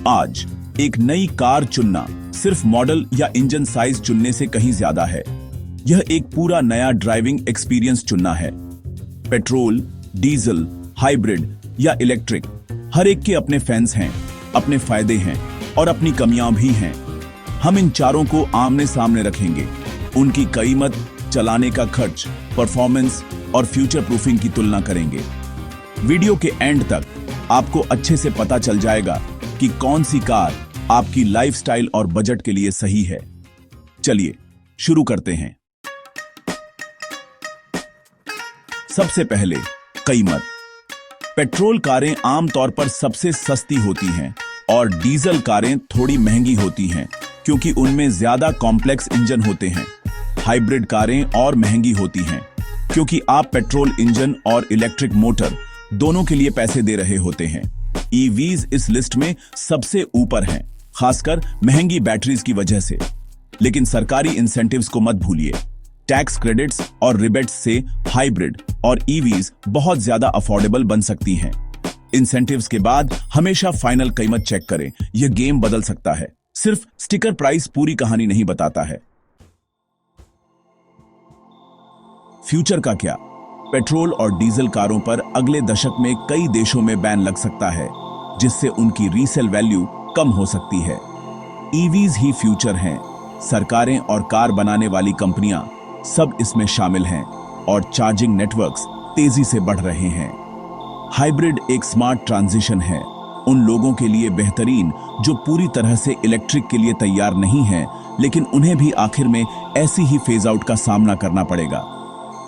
आज एक नई कार चुनना सिर्फ मॉडल या इंजन साइज चुनने से कहीं ज्यादा है। यह एक पूरा नया ड्राइविंग एक्सपीरियंस चुनना है। पेट्रोल, डीजल, हाइब्रिड या इलेक्ट्रिक, हर एक के अपने फैंस हैं, अपने फायदे हैं और अपनी कमियां भी हैं। हम इन चारों को आमने सामने रखेंगे, उनकी कीमत, चलाने का खर्च, परफॉर्मेंस और फ्यूचर प्रूफिंग की तुलना करेंगे। वीडियो के एंड तक आपको अच्छे से पता चल जाएगा कि कौन सी कार आपकी लाइफस्टाइल और बजट के लिए सही है। चलिए शुरू करते हैं। सबसे पहले कीमत। पेट्रोल कारें आमतौर पर सबसे सस्ती होती हैं और डीजल कारें थोड़ी महंगी होती हैं क्योंकि उनमें ज्यादा कॉम्प्लेक्स इंजन होते हैं। हाइब्रिड कारें और महंगी होती हैं क्योंकि आप पेट्रोल इंजन और इलेक्ट्रिक मोटर दोनों के लिए पैसे दे रहे होते हैं। ईवीज इस लिस्ट में सबसे ऊपर हैं, खासकर महंगी बैटरीज की वजह से। लेकिन सरकारी इंसेंटिव्स को मत भूलिए। टैक्स क्रेडिट्स और रिबेट्स से हाइब्रिड और ईवीज बहुत ज्यादा अफोर्डेबल बन सकती हैं। इंसेंटिव्स के बाद हमेशा फाइनल कीमत चेक करें, यह गेम बदल सकता है। सिर्फ स्टिकर प्राइस पूरी कहानी नहीं बताता है। फ्यूचर का क्या? पेट्रोल और डीजल कारों पर अगले दशक में कई देशों में बैन लग सकता है, जिससे उनकी रीसेल वैल्यू कम हो सकती है। ईवीज ही फ्यूचर हैं। सरकारें और कार बनाने वाली कंपनियां सब इसमें शामिल हैं और चार्जिंग नेटवर्क्स तेजी से बढ़ रहे हैं। हाइब्रिड एक स्मार्ट ट्रांजिशन है, उन लोगों के लिए बेहतरीन जो पूरी तरह से इलेक्ट्रिक के लिए तैयार नहीं हैं, लेकिन उन्हें भी आखिर में ऐसी ही फेज आउट का सामना करना पड़ेगा।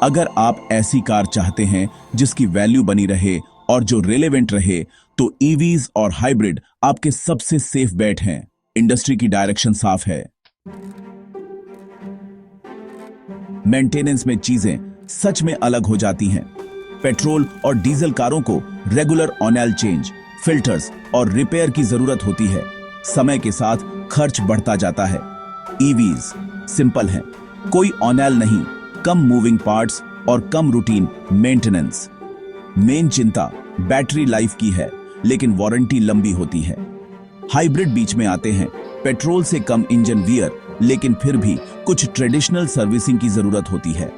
अगर आप ऐसी कार चाहते हैं जिसकी वैल्यू बनी रहे और जो रिलेवेंट रहे, तो ईवीज और हाइब्रिड आपके सबसे सेफ बेट हैं। इंडस्ट्री की डायरेक्शन साफ है। मेंटेनेंस में चीजें सच में अलग हो जाती हैं। पेट्रोल और डीजल कारों को रेगुलर ऑयल चेंज, फिल्टर्स और रिपेयर की जरूरत होती है। समय के साथ खर्च बढ़ता जाता है। ईवीज सिंपल हैं, कोई ऑयल नहीं, कम मूविंग पार्ट्स और कम रूटीन मेंटेनेंस। मेन चिंता बैटरी लाइफ की है, लेकिन वारंटी लंबी होती है। हाइब्रिड बीच में आते हैं, पेट्रोल से कम इंजन वियर, लेकिन फिर भी कुछ ट्रेडिशनल सर्विसिंग की जरूरत होती है।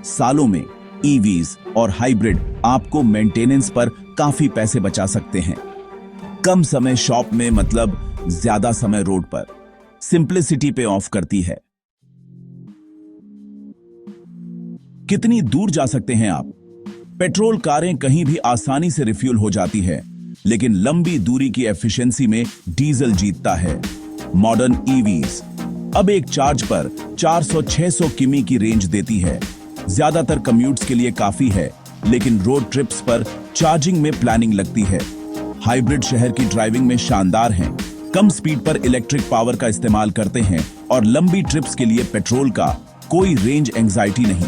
सालों में ईवीज और हाइब्रिड आपको मेंटेनेंस पर काफी पैसे बचा सकते हैं। कम समय शॉप में मतलब ज्यादा समय रोड पर। सिंप्लिसिटी पे ऑफ करती है। कितनी दूर जा सकते हैं आप? पेट्रोल कारें कहीं भी आसानी से रिफ्यूल हो जाती है, लेकिन लंबी दूरी की एफिशिएंसी में डीजल जीतता है। मॉडर्न ईवीज अब एक चार्ज पर 400-600 किमी की रेंज देती है। ज्यादातर कम्यूट्स के लिए काफी है, लेकिन रोड ट्रिप्स पर चार्जिंग में प्लानिंग लगती है। हाइब्रिड शहर की ड्राइविंग में शानदार हैं, कम स्पीड पर इलेक्ट्रिक पावर का इस्तेमाल करते हैं और लंबी ट्रिप्स के लिए पेट्रोल का कोई रेंज एंजाइटी नहीं।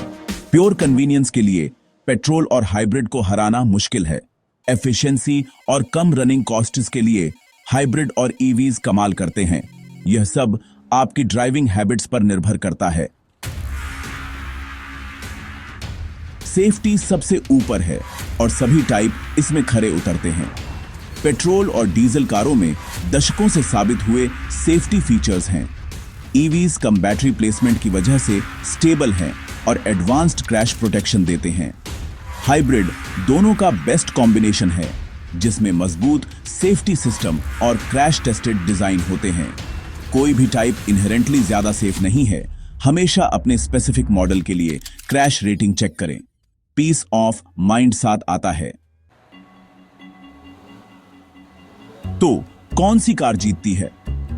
प्योर कन्वीनियंस के लिए पेट्रोल और हाइब्रिड को हराना मुश्किल है। एफिशिएंसी और कम रनिंग कॉस्ट्स के लिए हाइब्रिड और ईवीज कमाल करते हैं। यह सब आपकी ड्राइविंग हैबिट्स पर निर्भर करता है। सेफ्टी सबसे ऊपर है और सभी टाइप इसमें खरे उतरते हैं। पेट्रोल और डीजल कारों में दशकों से साबित हुए सेफ्टी फीचर्स हैं। ईवीज कम बैटरी प्लेसमेंट की वजह से स्टेबल हैं और एडवांस्ड क्रैश प्रोटेक्शन देते हैं। हाइब्रिड दोनों का बेस्ट कॉम्बिनेशन है, जिसमें मजबूत सेफ्टी सिस्टम और क्रैश टेस्टेड डिजाइन होते हैं। कोई भी टाइप इनहेरेंटली ज्यादा सेफ नहीं है। हमेशा अपने स्पेसिफिक मॉडल के लिए क्रैश रेटिंग चेक करें। पीस ऑफ माइंड साथ आता है। तो कौन सी कार जीतती है?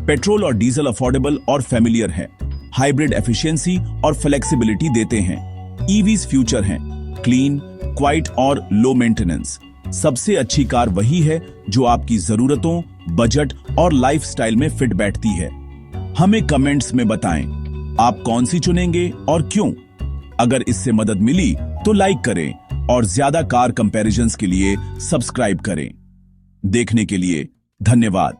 पेट्रोल और डीजल अफोर्डेबल और फैमिलियर है। हाइब्रिड एफिशिएंसी और फ्लेक्सिबिलिटी देते हैं। ईवीज फ्यूचर हैं, क्लीन, क्वाइट और लो मेंटेनेंस। सबसे अच्छी कार वही है जो आपकी जरूरतों, बजट और लाइफस्टाइल में फिट बैठती है। हमें कमेंट्स में बताएं आप कौन सी चुनेंगे और क्यों। अगर इससे मदद मिली तो लाइक करें और ज्यादा कार कंपैरिजंस के लिए सब्सक्राइब करें। देखने के लिए धन्यवाद।